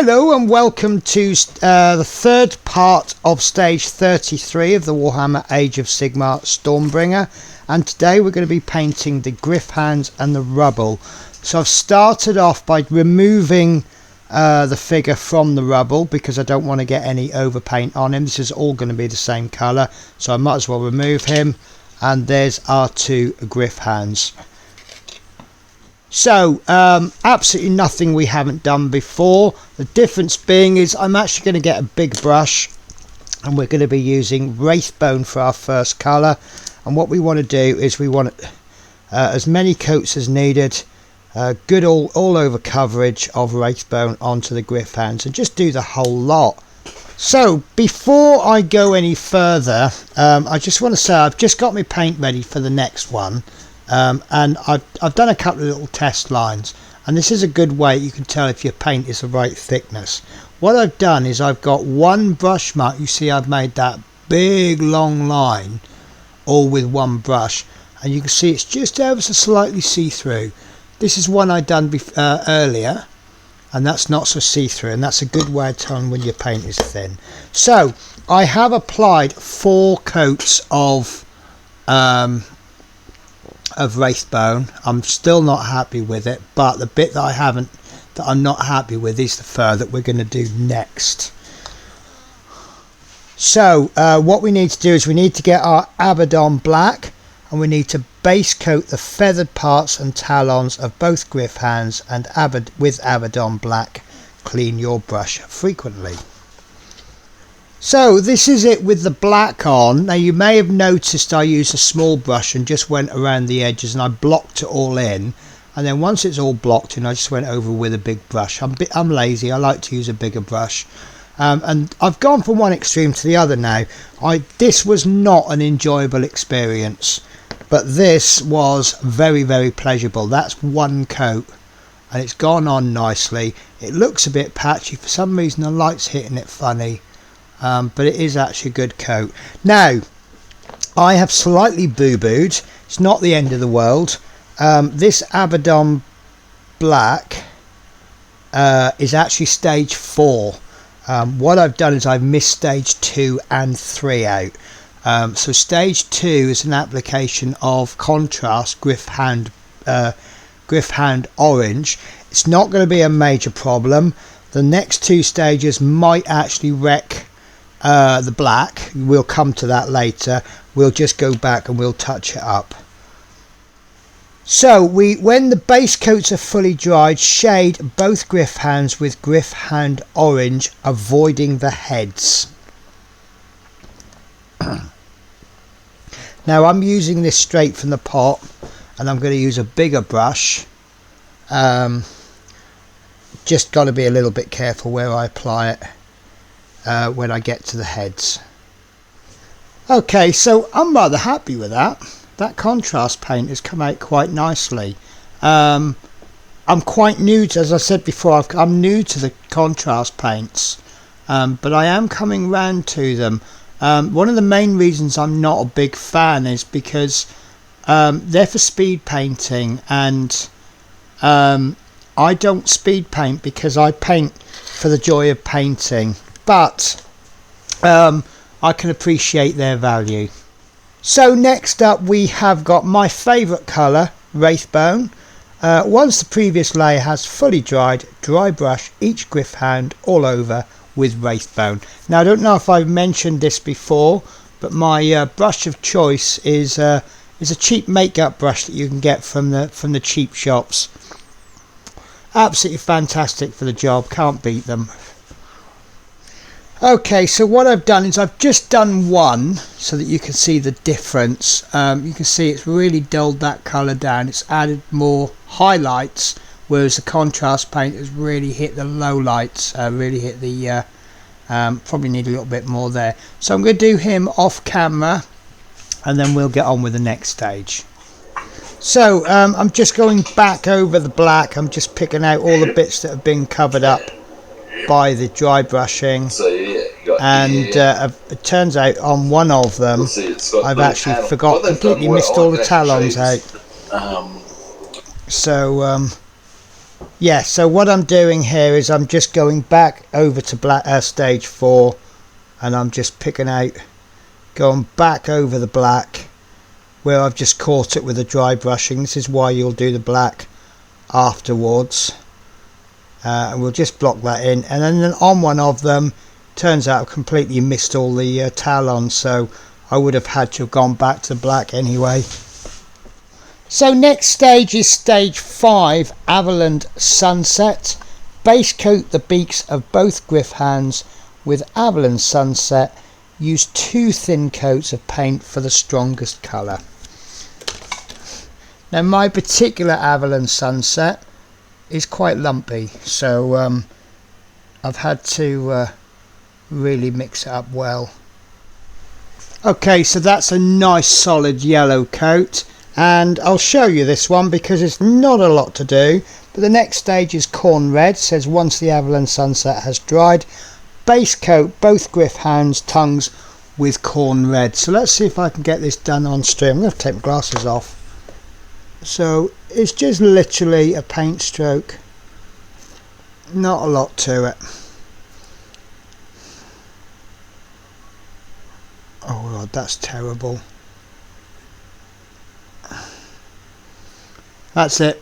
Hello and welcome to the third part of stage 33 of the Warhammer Age of Sigmar Stormbringer, and today we're going to be painting the Gryph Hounds and the rubble. So I've started off by removing the figure from the rubble because I don't want to get any overpaint on him. This is all going to be the same colour, so I might as well remove him. And there's our two Gryph Hounds. So absolutely nothing we haven't done before. The difference being is I'm actually going to get a big brush and we're going to be using Wraithbone for our first colour. And what we want to do is we want as many coats as needed, good all over coverage of Wraithbone onto the Gryph Hounds, and just do the whole lot. So before I go any further, I just want to say I've just got my paint ready for the next one. And I've done a couple of little test lines, and this is a good way you can tell if your paint is the right thickness. What I've done is I've got one brush mark. You see I've made that big long line all with one brush, and you can see it's just ever so slightly see-through. This is one I done earlier, and that's not so see-through, and that's a good way of telling when your paint is thin. So I have applied 4 coats of Wraithbone. I'm still not happy with it, but the bit that I'm not happy with is the fur that we're going to do next. So what we need to do is we need to get our Abaddon black, and we need to base coat the feathered parts and talons of both Gryph Hounds, and with Abaddon black. Clean your brush frequently. So this is it with the black on. Now you may have noticed I used a small brush and just went around the edges, and I blocked it all in, and then once it's all blocked in I just went over with a big brush. I'm lazy, I like to use a bigger brush, and I've gone from one extreme to the other now. This was not an enjoyable experience, but this was very, very pleasurable. That's one coat and it's gone on nicely. It looks a bit patchy for some reason, the light's hitting it funny. But it is actually a good coat. Now I have slightly boo-booed. It's not the end of the world. This Abaddon black is actually stage 4. What I've done is I've missed stage 2 and 3 out. So stage 2 is an application of contrast Gryph Hound orange. It's not going to be a major problem. The next 2 stages might actually wreck the black. We'll come to that later. We'll just go back and we'll touch it up. So when the base coats are fully dried, shade both Gryph Hounds with Gryph Hound orange, avoiding the heads. Now I'm using this straight from the pot, and I'm going to use a bigger brush. Just got to be a little bit careful where I apply it when I get to the heads. Okay, so I'm rather happy with that. That contrast paint has come out quite nicely. I'm quite new to, as I said before, I'm new to the contrast paints, but I am coming round to them. One of the main reasons I'm not a big fan is because they're for speed painting, and I don't speed paint because I paint for the joy of painting. But I can appreciate their value. So next up we have got my favourite colour, Wraithbone. Once the previous layer has fully dried, dry brush each Gryph Hound all over with Wraithbone. Now I don't know if I've mentioned this before, but my brush of choice is a cheap makeup brush that you can get from the cheap shops. Absolutely fantastic for the job, can't beat them. Okay, so what I've done is I've just done one so that you can see the difference. You can see it's really dulled that colour down. It's added more highlights, whereas the contrast paint has really hit the low lights, really hit the probably need a little bit more there. So I'm going to do him off camera, and then we'll get on with the next stage. So I'm just going back over the black. I'm just picking out all the bits that have been covered up by the dry brushing. So and it turns out on one of them I've actually completely missed all the talons out. So Yeah, so what I'm doing here is I'm just going back over to stage 4, and I'm just picking out, going back over the black where I've just caught it with a dry brushing. This is why you'll do the black afterwards, and we'll just block that in. And then on one of them, turns out I've completely missed all the talons, so I would have had to have gone back to the black anyway. So next stage is stage 5, Averland Sunset. Base coat the beaks of both Gryph hounds with Averland Sunset. Use 2 thin coats of paint for the strongest colour. Now my particular Averland Sunset is quite lumpy, so I've had to really mix it up well. Okay, so that's a nice solid yellow coat. And I'll show you this one because it's not a lot to do. But the next stage is Corn Red. It says once the Averland Sunset has dried, base coat both Gryph hounds' tongues with Corn Red. So let's see if I can get this done on stream. I'm going to take my glasses off. So it's just literally a paint stroke. Not a lot to it. Oh God, that's terrible. That's it.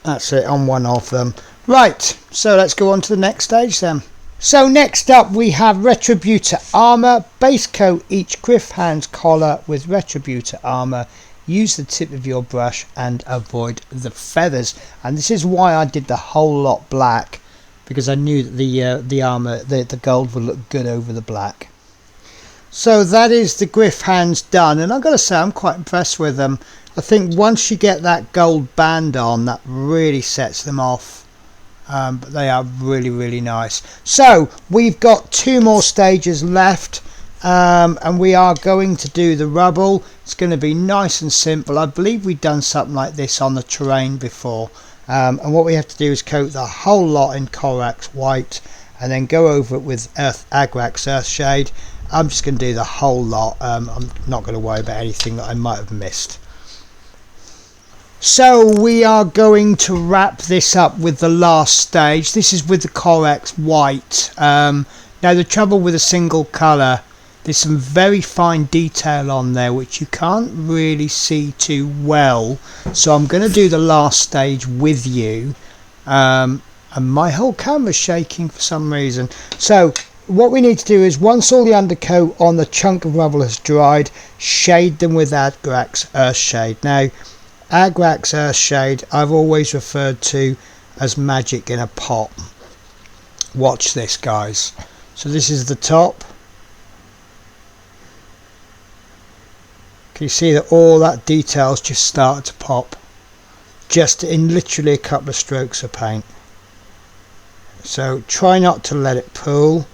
That's it on one of them. Right, so let's go on to the next stage then. So next up we have Retributor Armour. Base coat each Gryph hound's collar with Retributor Armour. Use the tip of your brush and avoid the feathers. And this is why I did the whole lot black, because I knew that the armour, the gold would look good over the black. So that is the Gryph hounds done, and I've got to say I'm quite impressed with them. I think once you get that gold band on, that really sets them off. But they are really nice. So we've got 2 more stages left, and we are going to do the rubble. It's going to be nice and simple. I believe we've done something like this on the terrain before, and what we have to do is coat the whole lot in Corax white and then go over it with Agrax Earthshade. I'm just going to do the whole lot. I'm not going to worry about anything that I might have missed. So we are going to wrap this up with the last stage. This is with the Corax white. Now the trouble with a single colour, there's some very fine detail on there which you can't really see too well. So I'm going to do the last stage with you. And my whole camera's shaking for some reason. So what we need to do is, once all the undercoat on the chunk of rubble has dried, shade them with Agrax Earthshade. Now, Agrax Earthshade I've always referred to as magic in a pot. Watch this, guys. So this is the top. Can you see that all that details just started to pop? Just in literally a couple of strokes of paint. So try not to let it pool.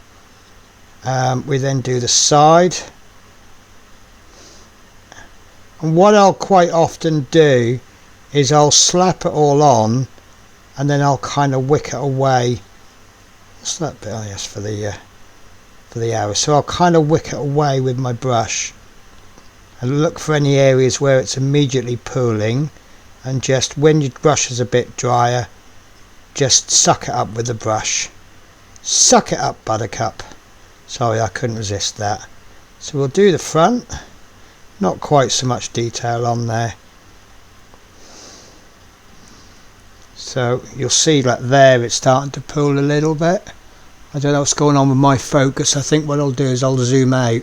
We then do the side, and what I'll quite often do is I'll slap it all on and then I'll kind of wick it away. What's that bit? Oh yes, for the arrow. So I'll kind of wick it away with my brush and look for any areas where it's immediately pooling, and just when your brush is a bit drier, just suck it up with the brush. Suck it up, Buttercup. Sorry, I couldn't resist that. So we'll do the front. Not quite so much detail on there. So you'll see that there it's starting to pool a little bit. I don't know what's going on with my focus. I think what I'll do is I'll zoom out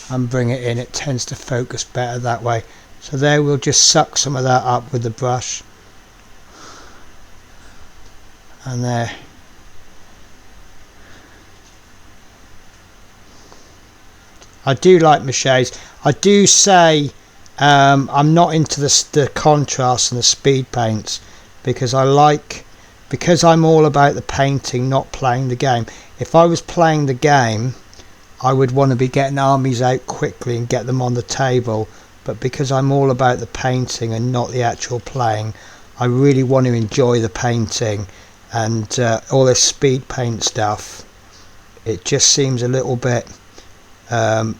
and bring it in. It tends to focus better that way. So there, we'll just suck some of that up with the brush. And there. I do like my shades. I do say I'm not into the contrast and the speed paints, because I'm all about the painting, not playing the game. If I was playing the game, I would want to be getting armies out quickly and get them on the table, but because I'm all about the painting and not the actual playing, I really want to enjoy the painting, and all this speed paint stuff, it just seems a little bit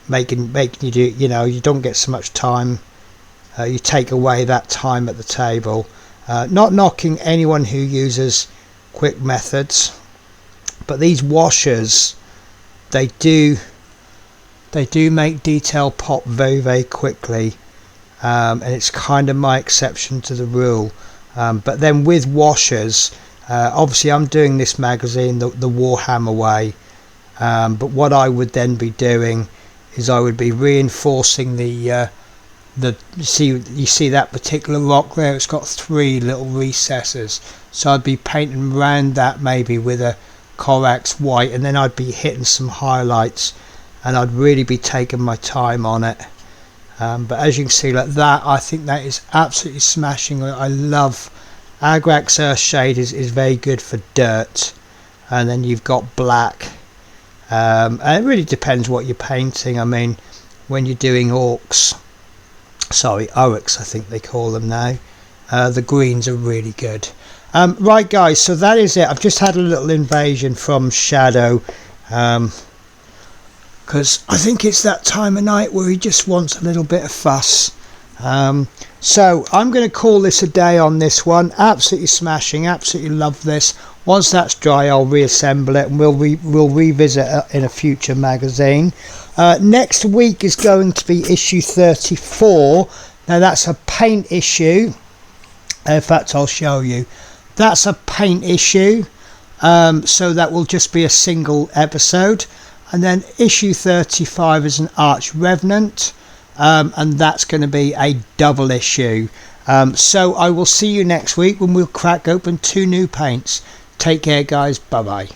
making you do, you don't get so much time. You take away that time at the table, Not knocking anyone who uses quick methods, but these washers, they do make detail pop very, very quickly, and it's kind of my exception to the rule. But then with washers, obviously I'm doing this magazine the Warhammer way, but what I would then be doing is I would be reinforcing you see that particular rock there, it's got 3 little recesses, so I'd be painting around that maybe with a Corax white, and then I'd be hitting some highlights, and I'd really be taking my time on it. But as you can see, like that, I think that is absolutely smashing. I love Agrax Earthshade is very good for dirt, and then you've got black, and it really depends what you're painting. I mean, when you're doing orcs, I think they call them now, the greens are really good. Right guys, so that is it. I've just had a little invasion from Shadow, because I think it's that time of night where he just wants a little bit of fuss. So I'm going to call this a day on this one. Absolutely smashing, absolutely love this. Once that's dry, I'll reassemble it, and we'll revisit it in a future magazine. Next week is going to be issue 34. Now that's a paint issue. In fact, I'll show you. That's a paint issue, so that will just be a single episode. And then issue 35 is an Arch Revenant, and that's going to be a double issue. So I will see you next week when we'll crack open 2 new paints. Take care guys, bye bye.